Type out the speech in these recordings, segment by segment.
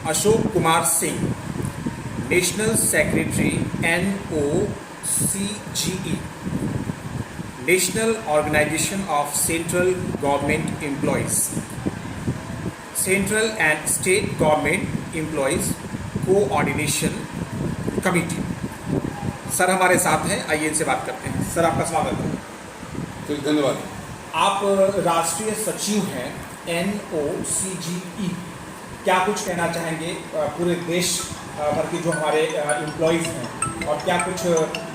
Ashok Kumar Singh, national secretary NOCGE, national organisation of central government employees, central and state government employees coordination committee. Sir हमारे साथ हैं, आइए इनसे बात करते हैं। सर आपका स्वागत है। ठीक, धन्यवाद। आप राष्ट्रीय सचिव हैं NOCGE, क्या कुछ कहना चाहेंगे पूरे देश भर के जो हमारे एम्प्लॉयज़ हैं, और क्या कुछ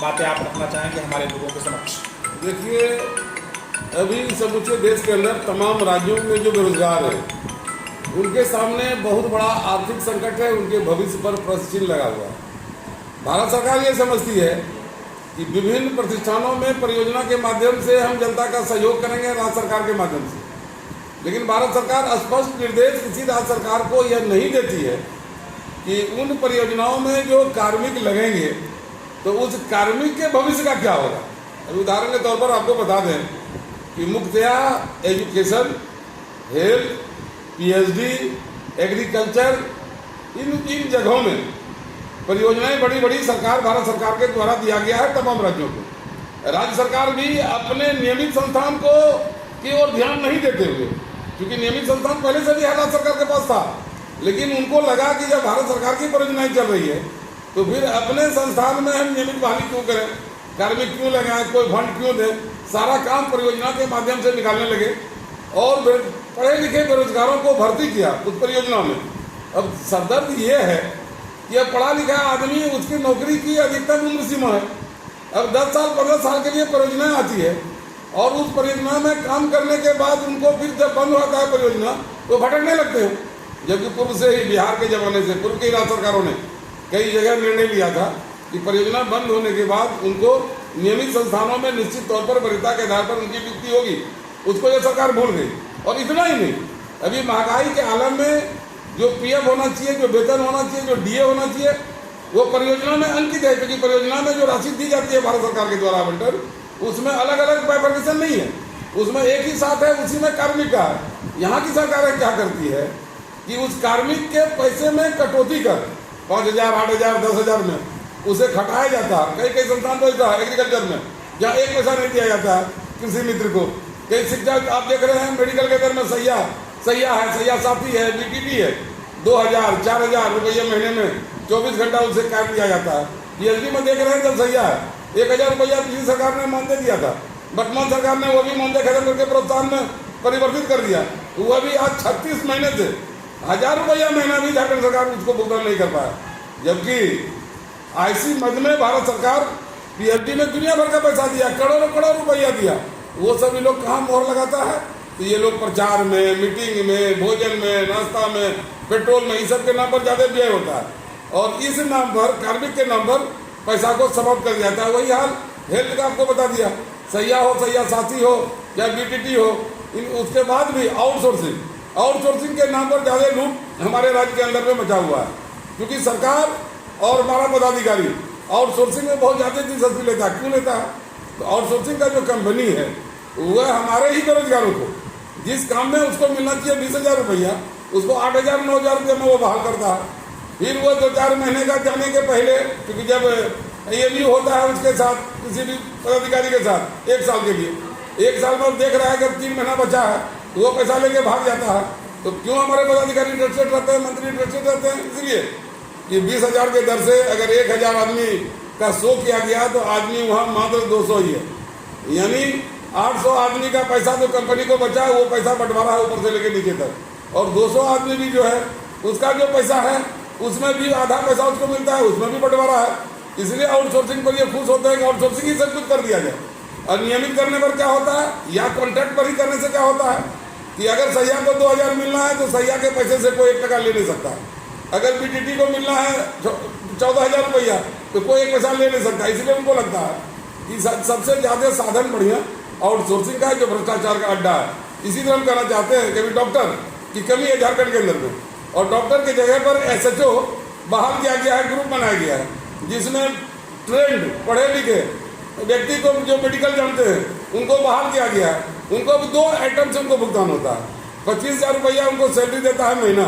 बातें आप रखना चाहेंगे हमारे लोगों के समक्ष? देखिए, अभी समूचे देश के अंदर तमाम राज्यों में जो बेरोजगार हैं उनके सामने बहुत बड़ा आर्थिक संकट है, उनके भविष्य पर प्रश्न चिन्ह लगा हुआ है। भारत सरकार ये समझती है कि विभिन्न प्रतिष्ठानों में परियोजना के माध्यम से हम जनता का सहयोग करेंगे राज्य सरकार के माध्यम से, लेकिन भारत सरकार स्पष्ट निर्देश किसी राज्य सरकार को यह नहीं देती है कि उन परियोजनाओं में जो कार्मिक लगेंगे तो उस कार्मिक के भविष्य का क्या होगा। अभी उदाहरण के तौर पर आपको बता दें कि मुख्यतया एजुकेशन, हेल्थ, PhD, एग्रीकल्चर, इन जगहों में परियोजनाएं बड़ी बड़ी भारत सरकार के द्वारा दिया गया है तमाम राज्यों को। राज्य सरकार भी अपने नियमित संस्थान को की ओर ध्यान नहीं देते हुए, क्योंकि नियमित संस्थान पहले से भी राज्य सरकार के पास था, लेकिन उनको लगा कि जब भारत सरकार की परियोजनाएं चल रही है तो फिर अपने संस्थान में हम नियमित बहाली क्यों करें, कार्मिक क्यों लगाएं, कोई फंड क्यों दें, सारा काम परियोजना के माध्यम से निकालने लगे और पढ़े लिखे बेरोजगारों को भर्ती किया उस परियोजना में। अब सरदर्द ये है कि अब पढ़ा लिखा आदमी, उसकी नौकरी की अधिकतम उम्र सीमा है। अब 10 साल 15 साल के लिए परियोजनाएं आती है और उस परियोजना में काम करने के बाद उनको फिर जब बंद होता है परियोजना तो भटकने लगते हैं। जबकि पूर्व से ही बिहार के जमाने से पूर्व की राज्य सरकारों ने कई जगह निर्णय लिया था कि परियोजना बंद होने के बाद उनको नियमित संस्थानों में निश्चित तौर पर वरीयता के आधार पर उनकी नियुक्ति होगी। उसको यह सरकार भूल गई। और इतना ही नहीं, अभी महंगाई के आलम में जो PF होना चाहिए, जो वेतन होना चाहिए, जो DA होना चाहिए, वो परियोजना में अंकित है, क्योंकि परियोजना में जो राशि दी जाती है भारत सरकार के द्वारा आवंटन, उसमें अलग अलग बाइफर्केशन नहीं है, उसमें एक ही साथ है, उसी में कार्मिक का है। यहाँ की सरकारें क्या करती है कि उस कार्मिक के पैसे में कटौती कर 5,000, 8,000, 10,000 में उसे खटाया जाता है। कई संस्थान तो ऐसा है एग्रीकल्चर में जहाँ 1 पैसा नहीं दिया जाता है कृषि मित्र को। कई शिक्षा आप देख रहे हैं मेडिकल के अंदर में सैया है, सैया साथी है, BTT है, 2,000, 4,000 रुपये महीने में 24 घंटा उसे काम दिया जाता है। PhD में देख रहे हैं जब सैया है 1,000 रुपया पिछली सरकार ने मानदेय दिया था, वर्तमान सरकार ने वो भी मानदेय खत्म करके प्रोत्साहन में परिवर्तित कर दिया। वह भी आज 36 महीने से 1,000 रुपया महीना भी झारखंड सरकार उसको भुगतान नहीं कर पाया। जबकि IC मद में भारत सरकार PhD में दुनिया भर का पैसा दिया, करोड़ों रुपया दिया। वो सभी लोग कहाँ मोहर लगाता है? तो ये लोग प्रचार में, मीटिंग में, भोजन में, नाश्ता में, पेट्रोल में, इस सब के नाम पर ज़्यादा व्यय होता है और इस नाम पर, कार्मिक के नाम पर पैसा को समाप्त कर जाता है। वही हाल हेल्थ का आपको बता दिया, सैया हो, सैया साथी हो या BTT हो, उसके बाद भी आउटसोर्सिंग के नाम पर ज़्यादा लूट हमारे राज्य के अंदर में मचा हुआ है, क्योंकि सरकार और हमारा पदाधिकारी आउटसोर्सिंग में बहुत ज़्यादा दिलचस्पी लेता है। क्यों लेता है? तो आउटसोर्सिंग का जो कंपनी है वह हमारे ही बेरोजगारों को जिस काम में उसको मिलना चाहिए 20,000 रुपया, उसको 8,000, 9,000 रुपये में वो बहाल करता है। फिर वो 2-4 महीने का जाने के पहले, क्योंकि जब AMU होता है उसके साथ किसी भी पदाधिकारी के साथ 1 साल के लिए, 1 साल में देख रहा है कि 3 महीना बचा है तो वो पैसा लेके भाग जाता है। तो क्यों हमारे पदाधिकारी इंटरेस्टेड रहते हैं, मंत्री इंटरेस्टेड रहते हैं? इसलिए कि 20,000 के दर से अगर 1,000 आदमी का 100 किया गया तो आदमी वहाँ मात्र 200 ही है, यानी 800 आदमी का पैसा जो कंपनी को बचा है वो पैसा बंटवारा है ऊपर से लेके नीचे तक, और 200 आदमी भी जो है उसका जो पैसा है उसमें भी आधा पैसा उसको मिलता है, उसमें भी बंटवारा है। इसलिए आउटसोर्सिंग पर ये खुश होते हैं कि आउटसोर्सिंग ही सब कुछ कर दिया जाए। और नियमित करने पर क्या होता है, या कॉन्ट्रैक्ट पर ही करने से क्या होता है कि अगर सैया को 2,000 मिलना है तो सैया के पैसे से कोई 1 टका ले नहीं सकता। अगर BTT को मिलना है 14,000 रुपया तो कोई 1 पैसा ले नहीं सकता। इसलिए उनको लगता है कि सबसे ज़्यादा साधन बढ़िया आउटसोर्सिंग का है, जो भ्रष्टाचार का अड्डा है। इसी तरह हम कहना चाहते हैं कि अभी डॉक्टर की कमी है झारखंड के अंदर में, और डॉक्टर की जगह पर SHO बहाल किया गया है, ग्रुप बनाया गया है, जिसमें ट्रेंड पढ़े लिखे व्यक्ति को जो मेडिकल जानते हैं उनको बहाल किया गया है। उनको 2 आइटम से उनको भुगतान होता है। 25,000 रुपया उनको सैलरी देता है महीना,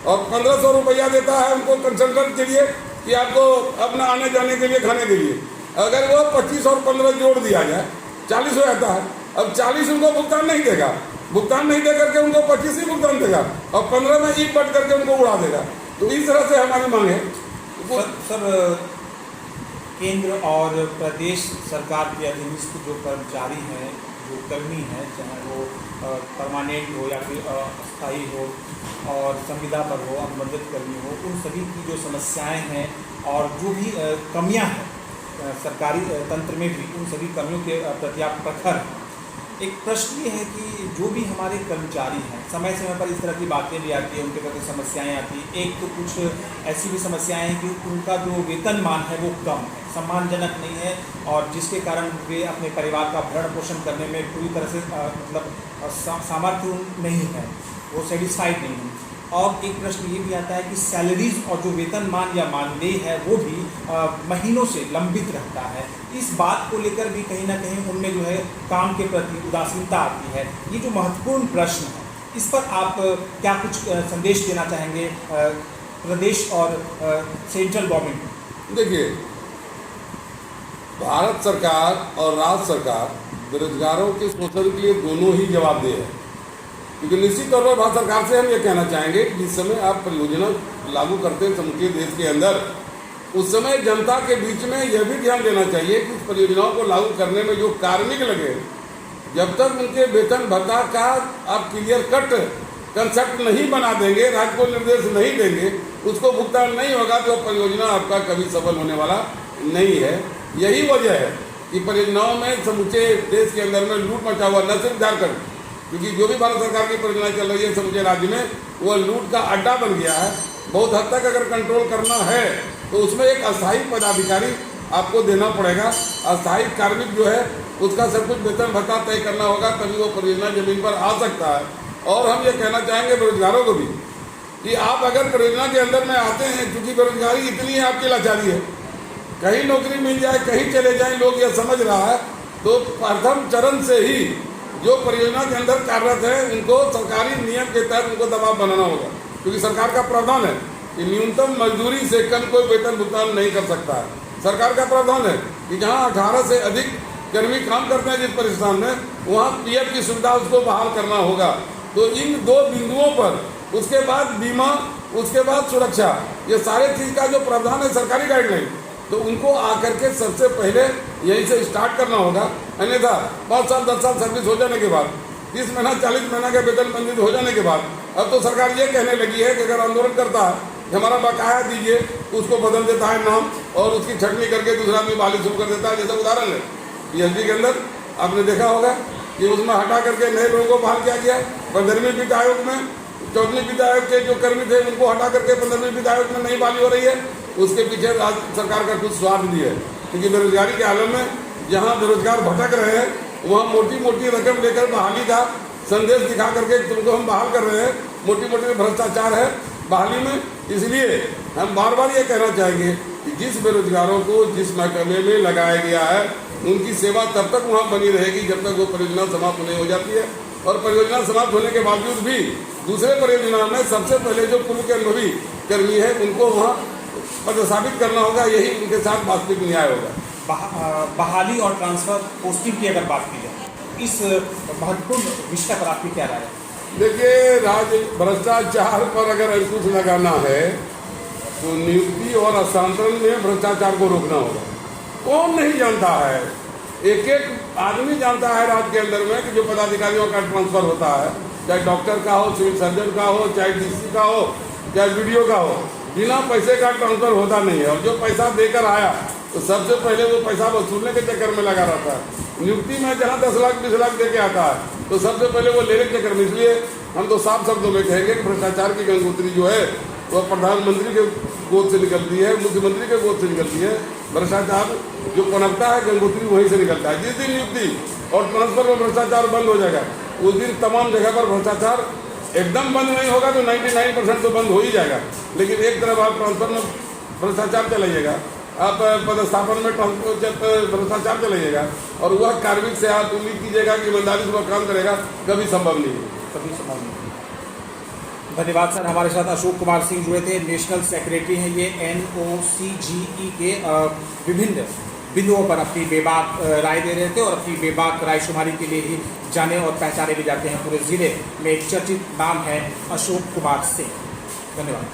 और 1500 रुपया देता है उनको कंसल्टेंट के लिए कि आपको अपना आने जाने के लिए, खाने के लिए। अगर वो 25 और 15 जोड़ दिया जाए 40 हो जाता है। अब 40 उनको भुगतान नहीं देगा, भुगतान नहीं दे करके उनको 25 ही भुगतान देगा और 15 में ईट बट करके उनको उड़ा देगा। तो इस तरह से हमारी मांग है। सर केंद्र और प्रदेश सरकार के अधीनस्थ जो कर्मचारी हैं, जो कर्मी हैं, चाहे वो परमानेंट हो या फिर अस्थायी हो और संविदा पर हो, अनुबंधित कर्मी हो, उन सभी की जो समस्याएं हैं और जो भी कमियां हैं सरकारी तंत्र में भी, उन सभी कमियों के प्रति आप प्रखर हैं। एक प्रश्न ये है कि जो भी हमारे कर्मचारी हैं, समय समय पर इस तरह की बातें भी आती है, उनके प्रति समस्याएं आती हैं। एक तो कुछ ऐसी भी समस्याएं हैं कि उनका जो वेतनमान है वो कम है, सम्मानजनक नहीं है और जिसके कारण वे अपने परिवार का भरण पोषण करने में पूरी तरह से सामर्थ्य नहीं है, वो सेटिस्फाइड नहीं है। और एक प्रश्न ये भी आता है कि सैलरीज और जो वेतनमान या मानदेय है वो भी महीनों से लंबित रहता है। इस बात को लेकर भी कहीं ना कहीं उनमें जो है काम के प्रति उदासीनता आती है। ये जो महत्वपूर्ण प्रश्न है, इस पर आप क्या कुछ संदेश देना चाहेंगे प्रदेश और सेंट्रल गवर्नमेंट? देखिए, भारत सरकार और राज्य सरकार बेरोजगारों के शोषण के लिए दोनों ही जवाबदेह है। क्योंकि निश्चित तौर पर भारत सरकार से हम ये कहना चाहेंगे कि जिस समय आप परियोजना लागू करते हैं समूचे देश के अंदर, उस समय जनता के बीच में यह भी ध्यान देना चाहिए कि परियोजनाओं को लागू करने में जो कार्मिक लगे, जब तक उनके वेतन भत्ता का आप क्लियर कट कंसेप्ट नहीं बना देंगे, राज्य को निर्देश नहीं देंगे, उसको भुगतान नहीं होगा, तो परियोजना आपका कभी सफल होने वाला नहीं है। यही वजह है कि परियोजनाओं में समूचे देश के अंदर में लूट मचा हुआ, न सिर्फ झारखंड, क्योंकि जो भी भारत सरकार की परियोजना चल रही है समूचे राज्य में, वो लूट का अड्डा बन गया है। बहुत हद तक अगर कंट्रोल करना है तो उसमें एक अस्थायी पदाधिकारी आपको देना पड़ेगा। अस्थायी कार्मिक जो है उसका सब कुछ वेतन भत्ता तय करना होगा, तभी वो परियोजना जमीन पर आ सकता है। और हम ये कहना चाहेंगे बेरोजगारों को भी कि आप अगर परियोजना के अंदर में आते हैं, क्योंकि बेरोजगारी इतनी है, आपकी लाचारी है, कहीं नौकरी मिल जाए, कहीं चले जाएं, लोग ये समझ रहा है, तो प्रथम चरण से ही जो परियोजना के अंदर कार्यरत है उनको सरकारी नियम के तहत उनको दबाव बनाना होगा। क्योंकि सरकार का प्रावधान है कि न्यूनतम मजदूरी से कम कोई वेतन भुगतान नहीं कर सकता है। सरकार का प्रावधान है कि जहां 18 से अधिक कर्मी काम करते हैं जिस प्रतिष्ठान में, वहां पीएफ की सुविधा उसको बहाल करना होगा। तो इन दो बिंदुओं पर, उसके बाद बीमा, उसके बाद सुरक्षा, ये सारे चीज़ का जो प्रावधान है सरकारी गाइडलाइन, तो उनको आकर के सबसे पहले यहीं से स्टार्ट करना होगा। अन्यथा 5 साल 10 साल सर्विस हो जाने के बाद, 30 महीना 40 महीना का वेतन बंदित हो जाने के बाद, अब तो सरकार ये कहने लगी है कि अगर आंदोलन करता है कि हमारा बकाया दीजिए, उसको बदल देता है नाम और उसकी छटनी करके दूसरा आदमी बहाली शुरू कर देता है। जैसा उदाहरण है पीएचडी के अंदर आपने देखा होगा कि उसमें हटा करके नए लोगों को बहाल किया गया। 15वीं वित्त आयोग में 14वीं वित्त आयोग के जो कर्मी थे उनको हटा करके 15वीं वित्त आयोग में नई बहाली हो रही है। उसके पीछे राज्य सरकार का कुछ स्वार्थ भी है, क्योंकि बेरोजगारी के आलम में जहाँ बेरोजगार भटक रहे हैं, वहाँ मोटी मोटी रकम लेकर बहाली का संदेश दिखा करके तुमको हम बहाल कर रहे हैं। मोटी मोटी भ्रष्टाचार है बहाली में। इसलिए हम बार बार ये कहना चाहेंगे कि जिस बेरोजगारों को जिस महकमे में लगाया गया है, उनकी सेवा तब तक वहाँ बनी रहेगी जब तक वो परियोजना समाप्त नहीं हो जाती है। और परियोजना समाप्त होने के बावजूद भी दूसरे परियोजना में सबसे पहले जो पूर्व के अनुभवी कर्मी है उनको वहाँ पदस्थापित करना होगा। यही उनके साथ वास्तविक न्याय होगा। बहाली और ट्रांसफर पोस्टिंग की अगर बात की जाए, इस महत्वपूर्ण विषय पर आपकी क्या राय है? देखिए, राज्य भ्रष्टाचार पर अगर अंकुश लगाना है तो नियुक्ति और हस्तांतरण में भ्रष्टाचार को रोकना होगा। कौन नहीं जानता है, एक एक आदमी जानता है राज्य के अंदर में कि जो पदाधिकारियों का ट्रांसफर होता है, चाहे डॉक्टर का हो, सिविल सर्जन का हो, चाहे डीसी का हो, चाहे वीडियो का हो, बिना पैसे का ट्रांसफर होता नहीं है। और जो पैसा देकर आया तो सबसे पहले वो पैसा वसूलने के चक्कर में लगा रहता है। नियुक्ति में जहाँ 10 लाख 20 लाख दे के आता है तो सबसे पहले वो लेने के चक्कर में। इसलिए हम तो साफ शब्दों में कहेंगे कि भ्रष्टाचार की गंगोत्री जो है वो प्रधानमंत्री के गोद से निकलती है, मुख्यमंत्री के गोद से निकलती है। भ्रष्टाचार जो पनपता है गंगोत्री वहीं से निकलता है। जिस दिन नियुक्ति और ट्रांसफर में भ्रष्टाचार बंद हो जाएगा, उस दिन तमाम जगह पर भ्रष्टाचार एकदम बंद नहीं होगा तो 99% तो बंद हो ही जाएगा। लेकिन एक तरफ आप ट्रांसफर में भ्रष्टाचार चलाइएगा, आप पदस्थापन में भ्रष्टाचार चलाइएगा, और वह कार्मिक से आप उम्मीद कीजिएगा कि ईमानदारी से वह काम करेगा, कभी संभव नहीं है। कभी संभव नहीं। धन्यवाद सर। हमारे साथ अशोक कुमार सिंह जुड़े थे, नेशनल सेक्रेटरी हैं ये NOCGE के। विभिन्न बिंदुओं पर अपनी बेबाक राय दे रहे थे और अपनी बेबाक रायशुमारी के लिए ही जाने और पहचाने भी जाते हैं। पूरे ज़िले में एक चर्चित नाम है अशोक कुमार सिंह। धन्यवाद।